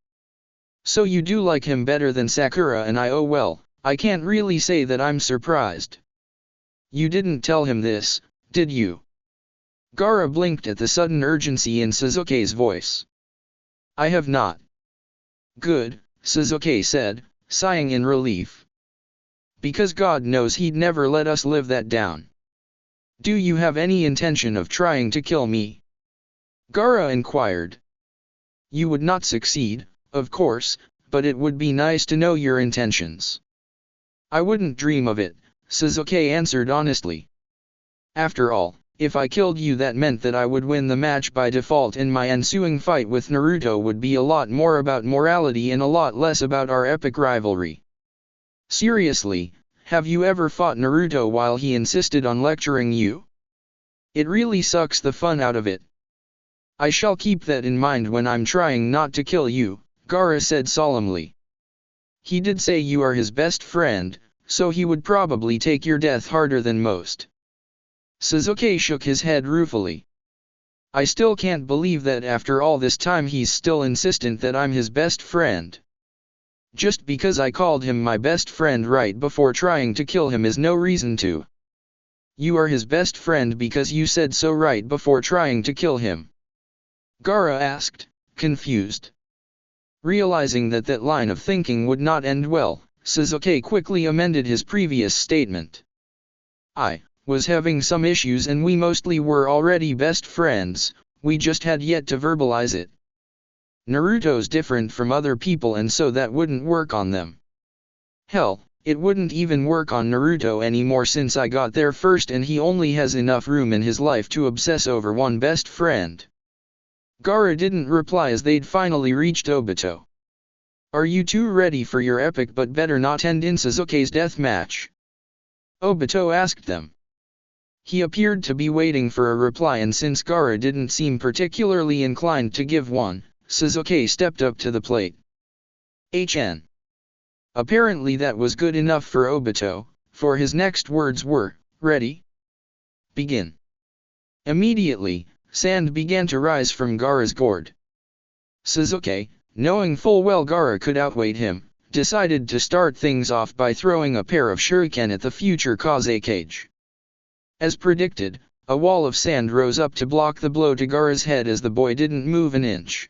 "So you do like him better than Sakura and I? Oh well, I can't really say that I'm surprised." "You didn't tell him this, did you?" Gaara blinked at the sudden urgency in Sasuke's voice. "I have not." "Good," Sasuke said, sighing in relief. "Because God knows he'd never let us live that down." "Do you have any intention of trying to kill me?" Gaara inquired. "You would not succeed, of course, but it would be nice to know your intentions." "I wouldn't dream of it," Sasuke answered honestly. "After all, if I killed you, that meant that I would win the match by default, and my ensuing fight with Naruto would be a lot more about morality and a lot less about our epic rivalry." "Seriously, have you ever fought Naruto while he insisted on lecturing you? It really sucks the fun out of it." "I shall keep that in mind when I'm trying not to kill you," Gaara said solemnly. "He did say you are his best friend, so he would probably take your death harder than most." Sasuke shook his head ruefully. "I still can't believe that after all this time he's still insistent that I'm his best friend. Just because I called him my best friend right before trying to kill him is no reason to." "You are his best friend because you said so right before trying to kill him?" Gaara asked, confused. Realizing that that line of thinking would not end well, Sasuke quickly amended his previous statement. "I was having some issues and we mostly were already best friends, we just had yet to verbalize it. Naruto's different from other people and so that wouldn't work on them. Hell, it wouldn't even work on Naruto anymore since I got there first and he only has enough room in his life to obsess over one best friend." Gaara didn't reply as they'd finally reached Obito. "Are you two ready for your epic but better not end in Sasuke's death match?" Obito asked them. He appeared to be waiting for a reply, and since Gaara didn't seem particularly inclined to give one, Sasuke stepped up to the plate. "HN." Apparently that was good enough for Obito, for his next words were, "Ready? Begin." Immediately, sand began to rise from Gaara's gourd. Sasuke, knowing full well Gaara could outweight him, decided to start things off by throwing a pair of shuriken at the future Kage. As predicted, a wall of sand rose up to block the blow to Gaara's head as the boy didn't move an inch.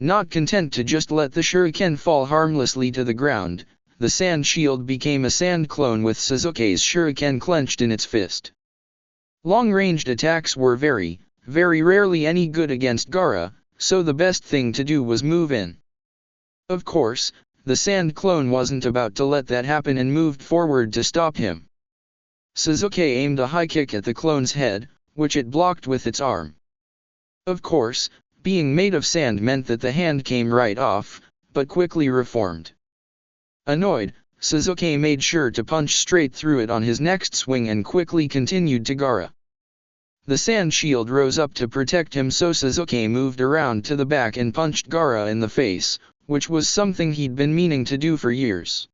Not content to just let the shuriken fall harmlessly to the ground, the sand shield became a sand clone with Sasuke's shuriken clenched in its fist. Long-ranged attacks were very rarely any good against Gaara, so the best thing to do was move in. Of course, the sand clone wasn't about to let that happen and moved forward to stop him. Sasuke aimed a high kick at the clone's head, which it blocked with its arm. Of course, being made of sand meant that the hand came right off, but quickly reformed. Annoyed, Sasuke made sure to punch straight through it on his next swing and quickly continued to Gaara. The sand shield rose up to protect him, so Sasuke moved around to the back and punched Gaara in the face, which was something he'd been meaning to do for years.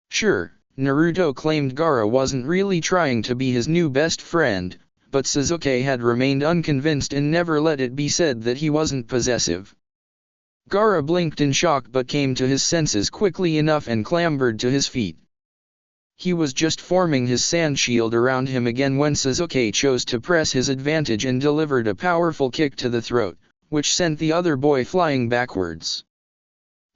Sure, Naruto claimed Gaara wasn't really trying to be his new best friend, but Sasuke had remained unconvinced and never let it be said that he wasn't possessive. Gaara blinked in shock but came to his senses quickly enough and clambered to his feet. He was just forming his sand shield around him again when Sasuke chose to press his advantage and delivered a powerful kick to the throat, which sent the other boy flying backwards.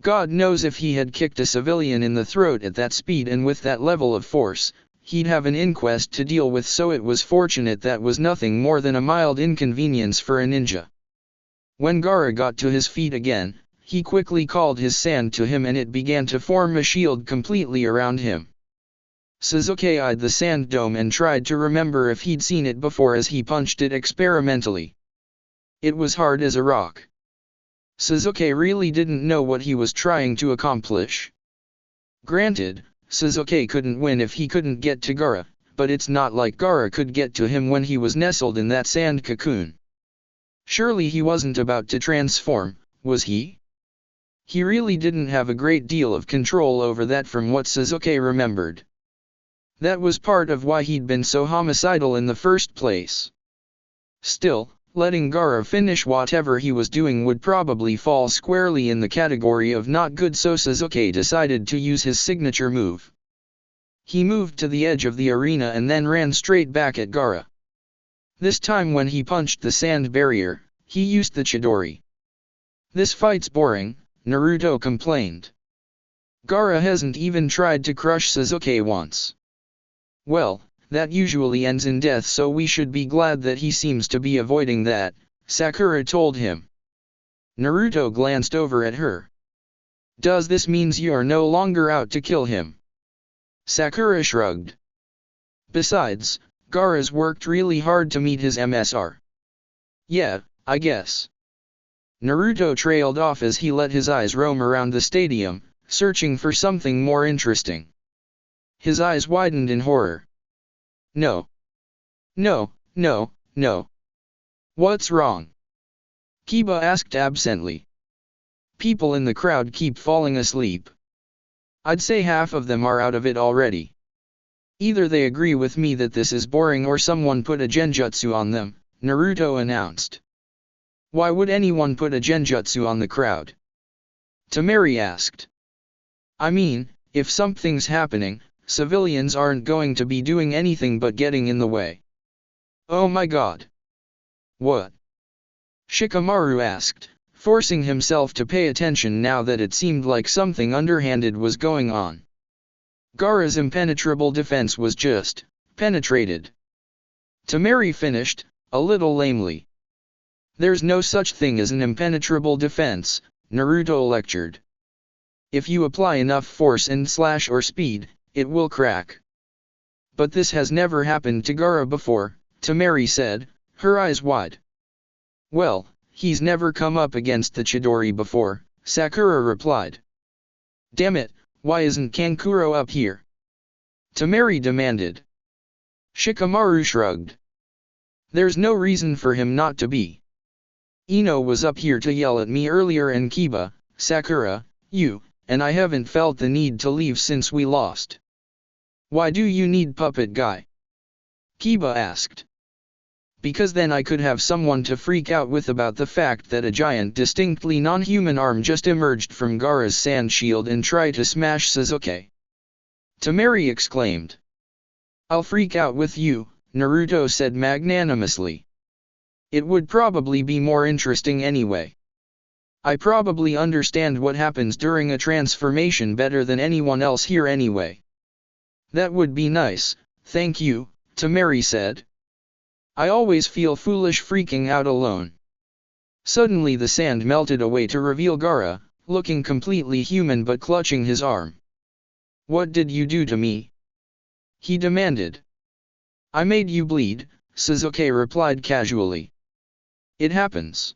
God knows if he had kicked a civilian in the throat at that speed and with that level of force, he'd have an inquest to deal with, so it was fortunate that was nothing more than a mild inconvenience for a ninja. When Gaara got to his feet again, he quickly called his sand to him and it began to form a shield completely around him. Sasuke eyed the sand dome and tried to remember if he'd seen it before as he punched it experimentally. It was hard as a rock. Sasuke really didn't know what he was trying to accomplish. Granted, Sasuke couldn't win if he couldn't get to Gaara, but it's not like Gaara could get to him when he was nestled in that sand cocoon. Surely he wasn't about to transform, was he? He really didn't have a great deal of control over that from what Sasuke remembered. That was part of why he'd been so homicidal in the first place. Still, letting Gaara finish whatever he was doing would probably fall squarely in the category of not good, so Sasuke decided to use his signature move. He moved to the edge of the arena and then ran straight back at Gaara. This time when he punched the sand barrier, he used the Chidori. "This fight's boring," Naruto complained. "Gaara hasn't even tried to crush Sasuke once." "Well, that usually ends in death, so we should be glad that he seems to be avoiding that," Sakura told him. Naruto glanced over at her. "Does this mean you're no longer out to kill him?" Sakura shrugged. "Besides, Gaara's worked really hard to meet his MSR. Yeah, I guess." Naruto trailed off as he let his eyes roam around the stadium, searching for something more interesting. His eyes widened in horror. No. No, no, no. What's wrong?" Kiba asked absently. "People in the crowd keep falling asleep. I'd say half of them are out of it already. Either they agree with me that this is boring or someone put a genjutsu on them," Naruto announced. "Why would anyone put a genjutsu on the crowd?" Temari asked. "I mean, if something's happening, civilians aren't going to be doing anything but getting in the way." "Oh my god. What?" Shikamaru asked, forcing himself to pay attention now that it seemed like something underhanded was going on. Gaara's impenetrable defense was just penetrated. Temari finished, a little lamely. "There's no such thing as an impenetrable defense," Naruto lectured. "If you apply enough force and slash or speed, it will crack." "But this has never happened to Gaara before," Temari said, her eyes wide. "Well, he's never come up against the Chidori before," Sakura replied. "Damn it, why isn't Kankuro up here?" Temari demanded. Shikamaru shrugged. "There's no reason for him not to be. Ino was up here to yell at me earlier and Kiba, Sakura, you, and I haven't felt the need to leave since we lost." "Why do you need Puppet Guy?" Kiba asked. "Because then I could have someone to freak out with about the fact that a giant distinctly non-human arm just emerged from Gaara's sand shield and try to smash Sasuke." Temari exclaimed. "I'll freak out with you," Naruto said magnanimously. "It would probably be more interesting anyway. I probably understand what happens during a transformation better than anyone else here anyway." "That would be nice, thank you," Temari said. "I always feel foolish freaking out alone." Suddenly the sand melted away to reveal Gaara, looking completely human but clutching his arm. "What did you do to me?" he demanded. "I made you bleed," Sasuke replied casually. "It happens."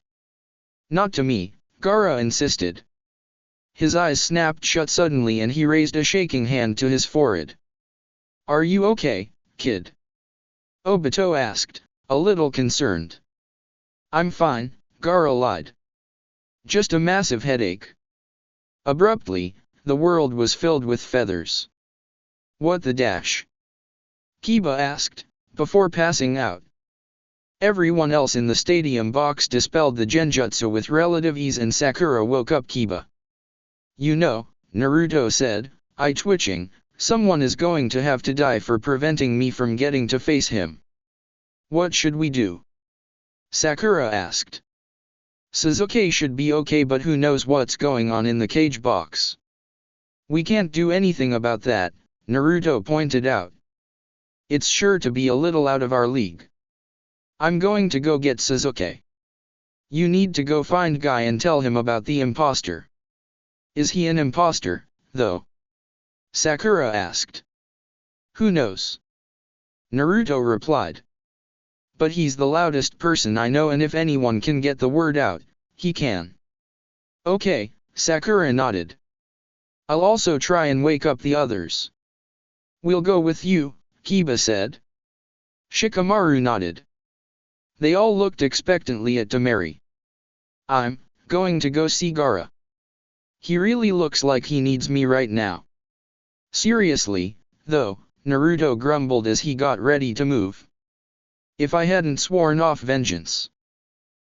"Not to me," Gaara insisted. His eyes snapped shut suddenly and he raised a shaking hand to his forehead. "Are you okay, kid?" Obito asked, a little concerned. "I'm fine," Gaara lied. "Just a massive headache." Abruptly, the world was filled with feathers. "What the dash?" Kiba asked, before passing out. Everyone else in the stadium box dispelled the genjutsu with relative ease and Sakura woke up Kiba. "You know," Naruto said, eye twitching, "someone is going to have to die for preventing me from getting to face him." "What should we do?" Sakura asked. "Sasuke should be okay, but who knows what's going on in the cage box." "We can't do anything about that," Naruto pointed out. "It's sure to be a little out of our league. I'm going to go get Sasuke." You need to go find Guy and tell him about the imposter. Is he an imposter, though? Sakura asked. Who knows? Naruto replied. But he's the loudest person I know, and if anyone can get the word out, he can. Okay, Sakura nodded. I'll also try and wake up the others. We'll go with you, Kiba said. Shikamaru nodded. They all looked expectantly at Temari. I'm going to go see Gaara. He really looks like he needs me right now. Seriously, though, Naruto grumbled as he got ready to move. If I hadn't sworn off vengeance.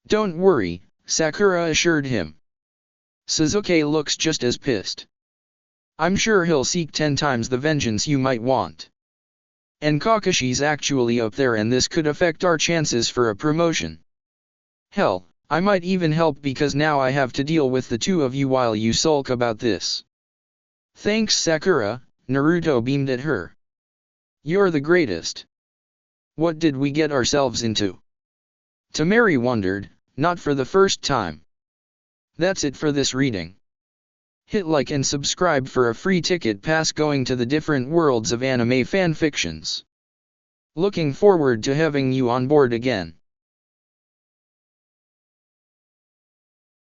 Don't worry, Sakura assured him. Sasuke looks just as pissed. I'm sure he'll seek 10 times the vengeance you might want. And Kakashi's actually up there, and this could affect our chances for a promotion. Hell, I might even help because now I have to deal with the two of you while you sulk about this. Thanks, Sakura, Naruto beamed at her. You're the greatest. What did we get ourselves into? Temari wondered, not for the first time. That's it for this reading. Hit like and subscribe for a free ticket pass going to the different worlds of anime fanfictions. Looking forward to having you on board again.